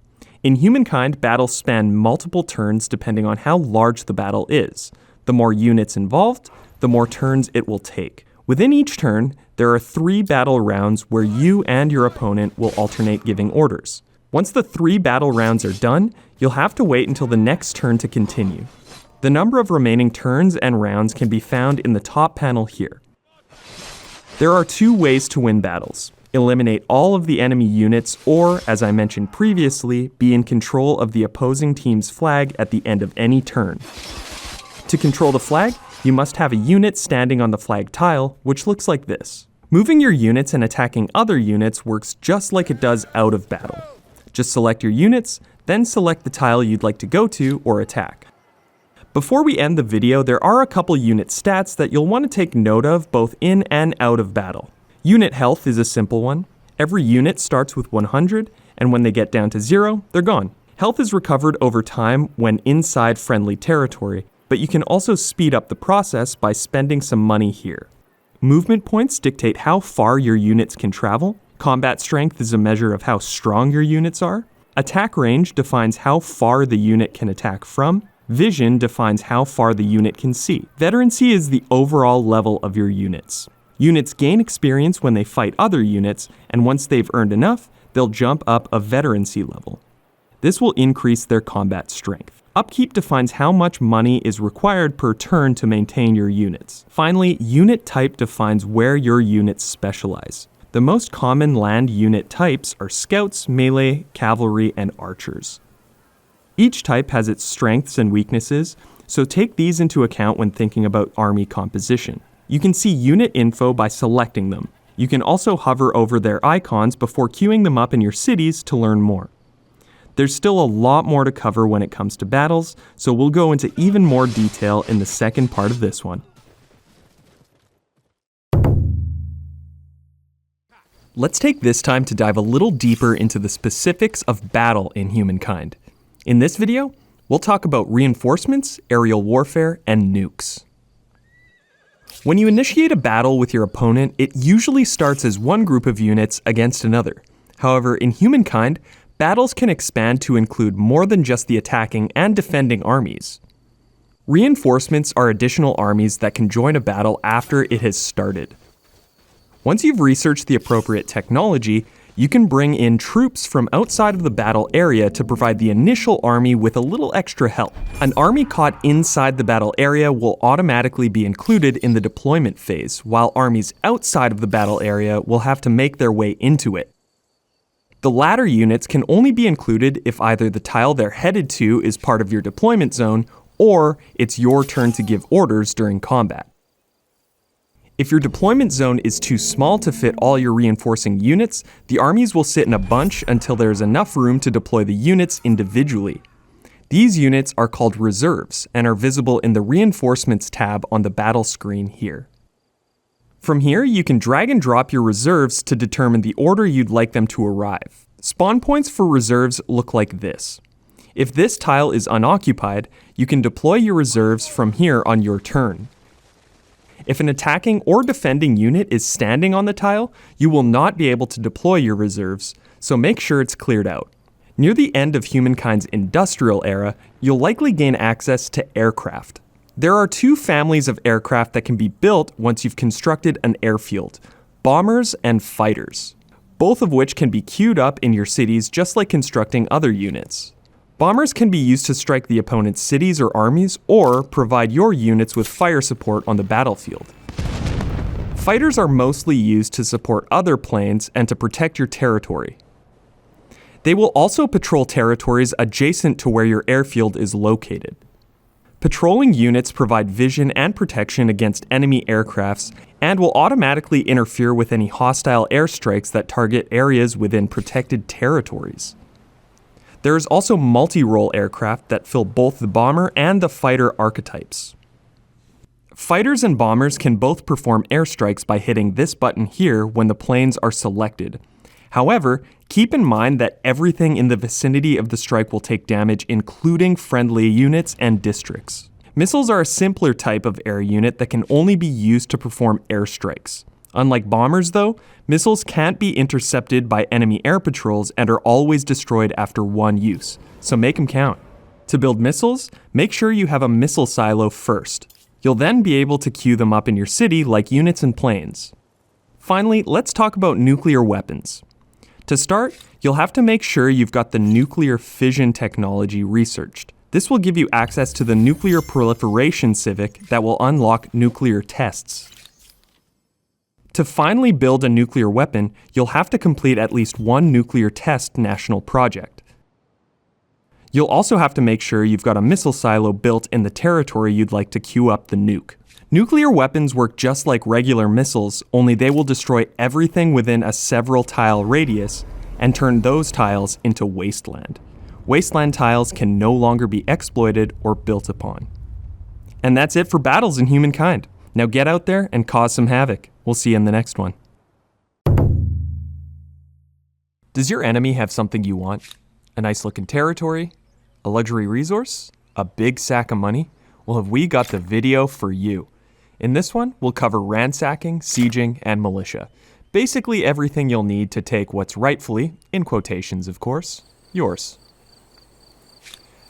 In Humankind, battles span multiple turns depending on how large the battle is. The more units involved, the more turns it will take. Within each turn, there are 3 battle rounds where you and your opponent will alternate giving orders. Once the 3 battle rounds are done, you'll have to wait until the next turn to continue. The number of remaining turns and rounds can be found in the top panel here. There are 2 ways to win battles: eliminate all of the enemy units, or, as I mentioned previously, be in control of the opposing team's flag at the end of any turn. To control the flag, you must have a unit standing on the flag tile, which looks like this. Moving your units and attacking other units works just like it does out of battle. Just select your units, then select the tile you'd like to go to or attack. Before we end the video, there are a couple unit stats that you'll want to take note of both in and out of battle. Unit health is a simple one. Every unit starts with 100, and when they get down to 0, they're gone. Health is recovered over time when inside friendly territory, but you can also speed up the process by spending some money here. Movement points dictate how far your units can travel. Combat strength is a measure of how strong your units are. Attack range defines how far the unit can attack from. Vision defines how far the unit can see. Veterancy is the overall level of your units. Units gain experience when they fight other units, and once they've earned enough, they'll jump up a veterancy level. This will increase their combat strength. Upkeep defines how much money is required per turn to maintain your units. Finally, unit type defines where your units specialize. The most common land unit types are scouts, melee, cavalry, and archers. Each type has its strengths and weaknesses, so take these into account when thinking about army composition. You can see unit info by selecting them. You can also hover over their icons before queuing them up in your cities to learn more. There's still a lot more to cover when it comes to battles, so we'll go into even more detail in the second part of this one. Let's take this time to dive a little deeper into the specifics of battle in Humankind. In this video, we'll talk about reinforcements, aerial warfare, and nukes. When you initiate a battle with your opponent, it usually starts as one group of units against another. However, in Humankind, battles can expand to include more than just the attacking and defending armies. Reinforcements are additional armies that can join a battle after it has started. Once you've researched the appropriate technology, you can bring in troops from outside of the battle area to provide the initial army with a little extra help. An army caught inside the battle area will automatically be included in the deployment phase, while armies outside of the battle area will have to make their way into it. The latter units can only be included if either the tile they're headed to is part of your deployment zone, or it's your turn to give orders during combat. If your deployment zone is too small to fit all your reinforcing units, the armies will sit in a bunch until there is enough room to deploy the units individually. These units are called reserves and are visible in the Reinforcements tab on the battle screen here. From here, you can drag and drop your reserves to determine the order you'd like them to arrive. Spawn points for reserves look like this. If this tile is unoccupied, you can deploy your reserves from here on your turn. If an attacking or defending unit is standing on the tile, you will not be able to deploy your reserves, so make sure it's cleared out. Near the end of Humankind's industrial era, you'll likely gain access to aircraft. There are two families of aircraft that can be built once you've constructed an airfield: bombers and fighters, both of which can be queued up in your cities just like constructing other units. Bombers can be used to strike the opponent's cities or armies, or provide your units with fire support on the battlefield. Fighters are mostly used to support other planes and to protect your territory. They will also patrol territories adjacent to where your airfield is located. Patrolling units provide vision and protection against enemy aircrafts and will automatically interfere with any hostile airstrikes that target areas within protected territories. There is also multi-role aircraft that fill both the bomber and the fighter archetypes. Fighters and bombers can both perform airstrikes by hitting this button here when the planes are selected. However, keep in mind that everything in the vicinity of the strike will take damage, including friendly units and districts. Missiles are a simpler type of air unit that can only be used to perform airstrikes. Unlike bombers, though, missiles can't be intercepted by enemy air patrols and are always destroyed after one use, so make them count. To build missiles, make sure you have a missile silo first. You'll then be able to queue them up in your city like units and planes. Finally, let's talk about nuclear weapons. To start, you'll have to make sure you've got the nuclear fission technology researched. This will give you access to the nuclear proliferation civic that will unlock nuclear tests. To finally build a nuclear weapon, you'll have to complete at least one nuclear test national project. You'll also have to make sure you've got a missile silo built in the territory you'd like to queue up the nuke. Nuclear weapons work just like regular missiles, only they will destroy everything within a several tile radius, and turn those tiles into wasteland. Wasteland tiles can no longer be exploited or built upon. And that's it for battles in Humankind. Now get out there and cause some havoc. We'll see you in the next one. Does your enemy have something you want? A nice looking territory? A luxury resource? A big sack of money? Well, have we got the video for you. In this one, we'll cover ransacking, sieging, and militia. Basically everything you'll need to take what's rightfully, in quotations of course, yours.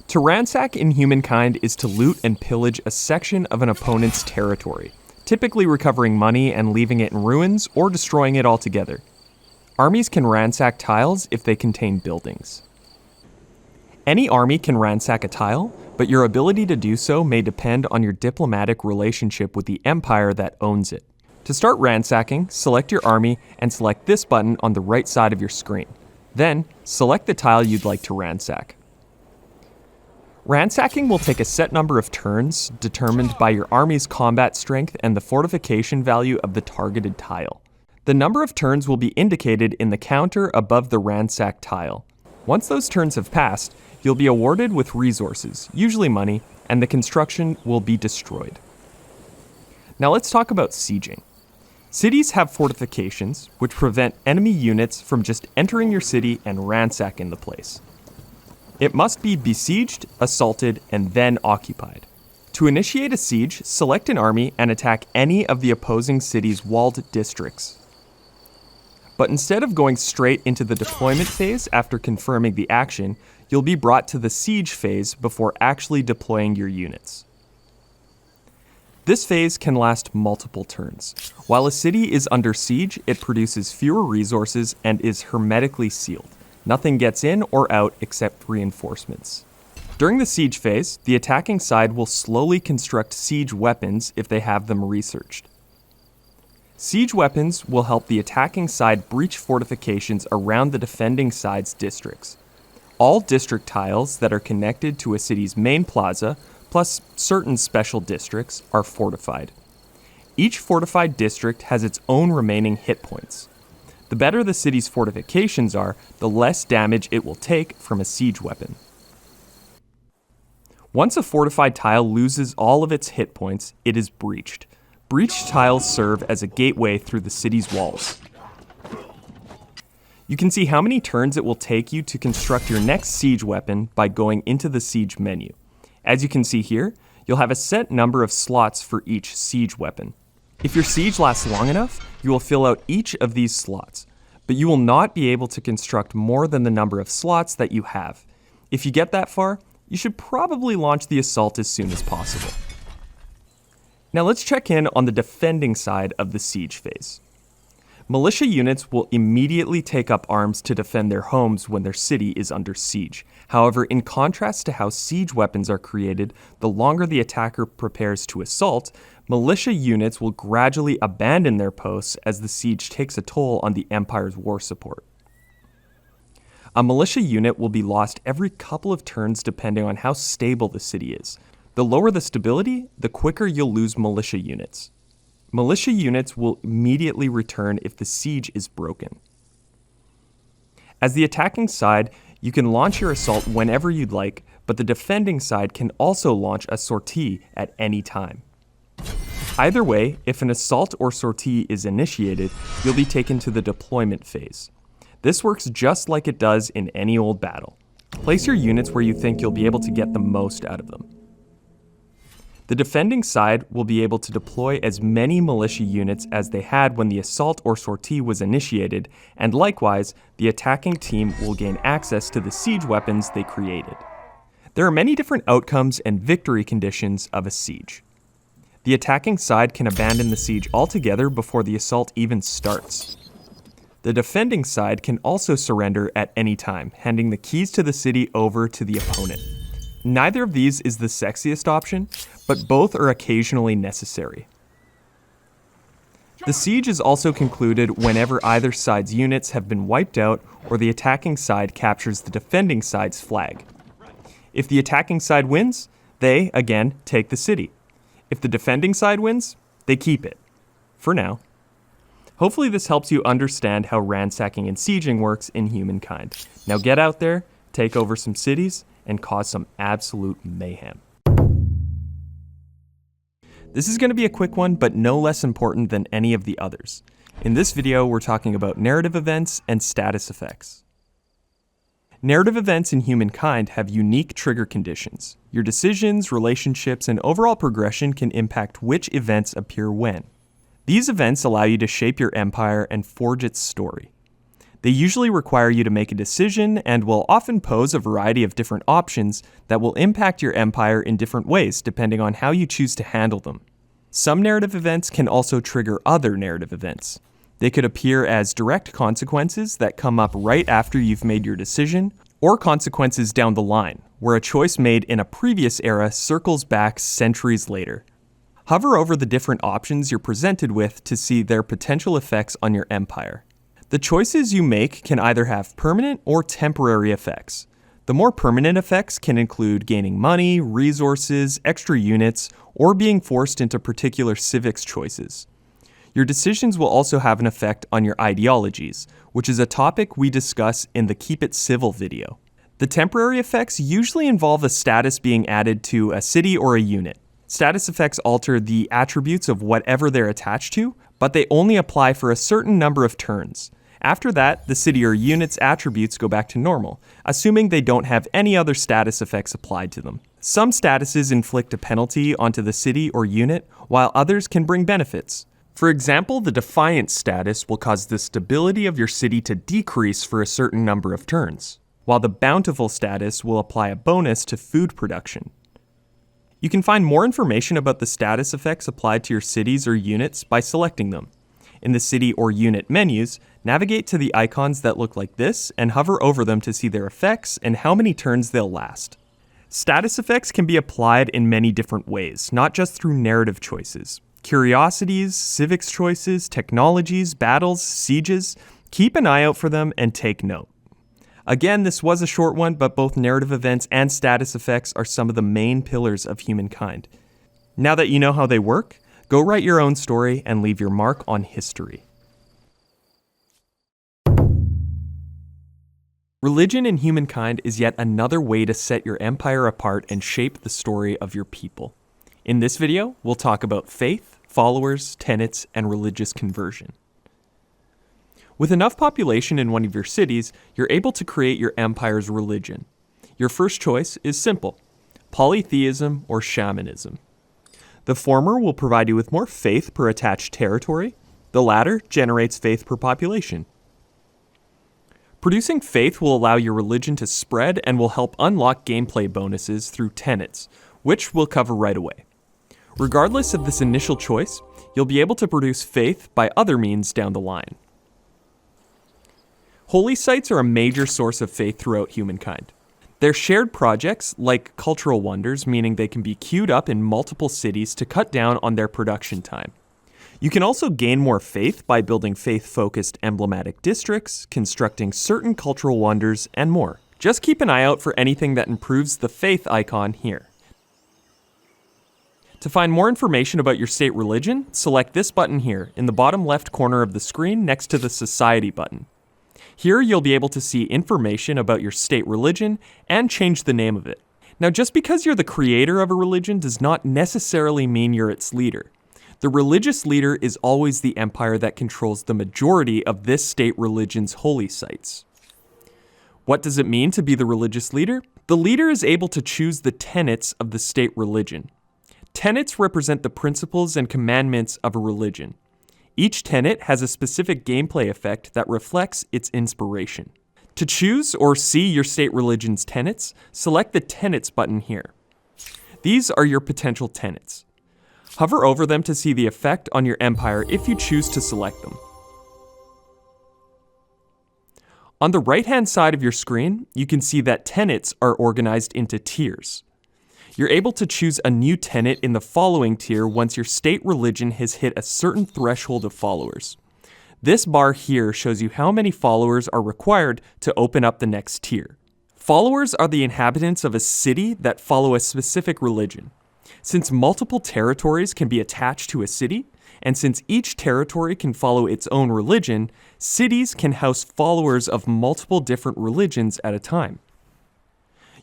To ransack in Humankind is to loot and pillage a section of an opponent's territory, typically recovering money and leaving it in ruins or destroying it altogether. Armies can ransack tiles if they contain buildings. Any army can ransack a tile, but your ability to do so may depend on your diplomatic relationship with the empire that owns it. To start ransacking, select your army and select this button on the right side of your screen. Then, select the tile you'd like to ransack. Ransacking will take a set number of turns determined by your army's combat strength and the fortification value of the targeted tile. The number of turns will be indicated in the counter above the ransack tile. Once those turns have passed, you'll be awarded with resources, usually money, and the construction will be destroyed. Now let's talk about sieging. Cities have fortifications, which prevent enemy units from just entering your city and ransacking the place. It must be besieged, assaulted, and then occupied. To initiate a siege, select an army and attack any of the opposing city's walled districts. But instead of going straight into the deployment phase after confirming the action, you'll be brought to the siege phase before actually deploying your units. This phase can last multiple turns. While a city is under siege, it produces fewer resources and is hermetically sealed. Nothing gets in or out except reinforcements. During the siege phase, the attacking side will slowly construct siege weapons if they have them researched. Siege weapons will help the attacking side breach fortifications around the defending side's districts. All district tiles that are connected to a city's main plaza, plus certain special districts, are fortified. Each fortified district has its own remaining hit points. The better the city's fortifications are, the less damage it will take from a siege weapon. Once a fortified tile loses all of its hit points, it is breached. Breached tiles serve as a gateway through the city's walls. You can see how many turns it will take you to construct your next siege weapon by going into the siege menu. As you can see here, you'll have a set number of slots for each siege weapon. If your siege lasts long enough, you will fill out each of these slots, but you will not be able to construct more than the number of slots that you have. If you get that far, you should probably launch the assault as soon as possible. Now let's check in on the defending side of the siege phase. Militia units will immediately take up arms to defend their homes when their city is under siege. However, in contrast to how siege weapons are created, the longer the attacker prepares to assault, militia units will gradually abandon their posts as the siege takes a toll on the Empire's war support. A militia unit will be lost every couple of turns depending on how stable the city is. The lower the stability, the quicker you'll lose militia units. Militia units will immediately return if the siege is broken. As the attacking side, you can launch your assault whenever you'd like, but the defending side can also launch a sortie at any time. Either way, if an assault or sortie is initiated, you'll be taken to the deployment phase. This works just like it does in any old battle. Place your units where you think you'll be able to get the most out of them. The defending side will be able to deploy as many militia units as they had when the assault or sortie was initiated, and likewise, the attacking team will gain access to the siege weapons they created. There are many different outcomes and victory conditions of a siege. The attacking side can abandon the siege altogether before the assault even starts. The defending side can also surrender at any time, handing the keys to the city over to the opponent. Neither of these is the sexiest option, but both are occasionally necessary. The siege is also concluded whenever either side's units have been wiped out or the attacking side captures the defending side's flag. If the attacking side wins, they, again, take the city. If the defending side wins, they keep it. For now. Hopefully this helps you understand how ransacking and sieging works in Humankind. Now get out there, take over some cities, and cause some absolute mayhem. This is going to be a quick one, but no less important than any of the others. In this video, we're talking about narrative events and status effects. Narrative events in Humankind have unique trigger conditions. Your decisions, relationships, and overall progression can impact which events appear when. These events allow you to shape your empire and forge its story. They usually require you to make a decision and will often pose a variety of different options that will impact your empire in different ways depending on how you choose to handle them. Some narrative events can also trigger other narrative events. They could appear as direct consequences that come up right after you've made your decision, or consequences down the line, where a choice made in a previous era circles back centuries later. Hover over the different options you're presented with to see their potential effects on your empire. The choices you make can either have permanent or temporary effects. The more permanent effects can include gaining money, resources, extra units, or being forced into particular civics choices. Your decisions will also have an effect on your ideologies, which is a topic we discuss in the Keep It Civil video. The temporary effects usually involve a status being added to a city or a unit. Status effects alter the attributes of whatever they're attached to, but they only apply for a certain number of turns. After that, the city or unit's attributes go back to normal, assuming they don't have any other status effects applied to them. Some statuses inflict a penalty onto the city or unit, while others can bring benefits. For example, the Defiant status will cause the stability of your city to decrease for a certain number of turns, while the Bountiful status will apply a bonus to food production. You can find more information about the status effects applied to your cities or units by selecting them. In the city or unit menus, navigate to the icons that look like this and hover over them to see their effects and how many turns they'll last. Status effects can be applied in many different ways, not just through narrative choices. Curiosities, civics choices, technologies, battles, sieges. Keep an eye out for them and take note. Again, this was a short one, but both narrative events and status effects are some of the main pillars of Humankind. Now that you know how they work, go write your own story and leave your mark on history. Religion in Humankind is yet another way to set your empire apart and shape the story of your people. In this video, we'll talk about faith, followers, tenets, and religious conversion. With enough population in one of your cities, you're able to create your empire's religion. Your first choice is simple: polytheism or shamanism. The former will provide you with more faith per attached territory. The latter generates faith per population. Producing faith will allow your religion to spread and will help unlock gameplay bonuses through tenets, which we'll cover right away. Regardless of this initial choice, you'll be able to produce faith by other means down the line. Holy sites are a major source of faith throughout Humankind. They're shared projects like cultural wonders, meaning they can be queued up in multiple cities to cut down on their production time. You can also gain more faith by building faith-focused emblematic districts, constructing certain cultural wonders, and more. Just keep an eye out for anything that improves the faith icon here. To find more information about your state religion, select this button here in the bottom left corner of the screen next to the Society button. Here you'll be able to see information about your state religion and change the name of it. Now, just because you're the creator of a religion does not necessarily mean you're its leader. The religious leader is always the empire that controls the majority of this state religion's holy sites. What does it mean to be the religious leader? The leader is able to choose the tenets of the state religion. Tenets represent the principles and commandments of a religion. Each tenet has a specific gameplay effect that reflects its inspiration. To choose or see your state religion's tenets, select the Tenets button here. These are your potential tenets. Hover over them to see the effect on your empire if you choose to select them. On the right-hand side of your screen, you can see that tenets are organized into tiers. You're able to choose a new tenet in the following tier once your state religion has hit a certain threshold of followers. This bar here shows you how many followers are required to open up the next tier. Followers are the inhabitants of a city that follow a specific religion. Since multiple territories can be attached to a city, And since each territory can follow its own religion, cities can house followers of multiple different religions at a time.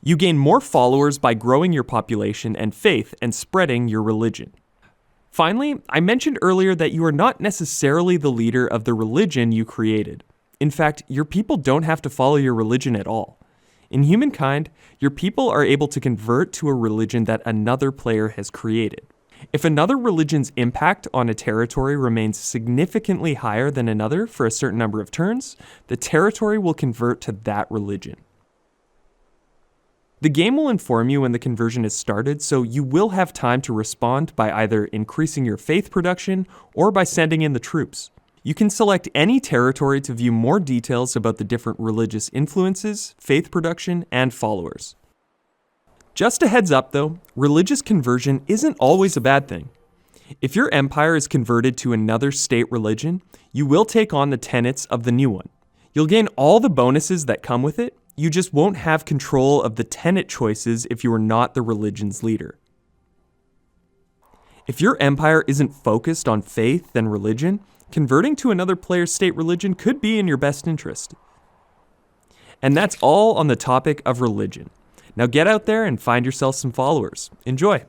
You gain more followers by growing your population and faith and spreading your religion. Finally, I mentioned earlier that you are not necessarily the leader of the religion you created. In fact, your people don't have to follow your religion at all. In Humankind, your people are able to convert to a religion that another player has created. If another religion's impact on a territory remains significantly higher than another for a certain number of turns, the territory will convert to that religion. The game will inform you when the conversion is started, so you will have time to respond by either increasing your faith production or by sending in the troops. You can select any territory to view more details about the different religious influences, faith production, and followers. Just a heads up though, religious conversion isn't always a bad thing. If your empire is converted to another state religion, you will take on the tenets of the new one. You'll gain all the bonuses that come with it, you just won't have control of the tenet choices if you are not the religion's leader. If your empire isn't focused on faith and religion, converting to another player's state religion could be in your best interest. And that's all on the topic of religion. Now get out there and find yourself some followers. Enjoy!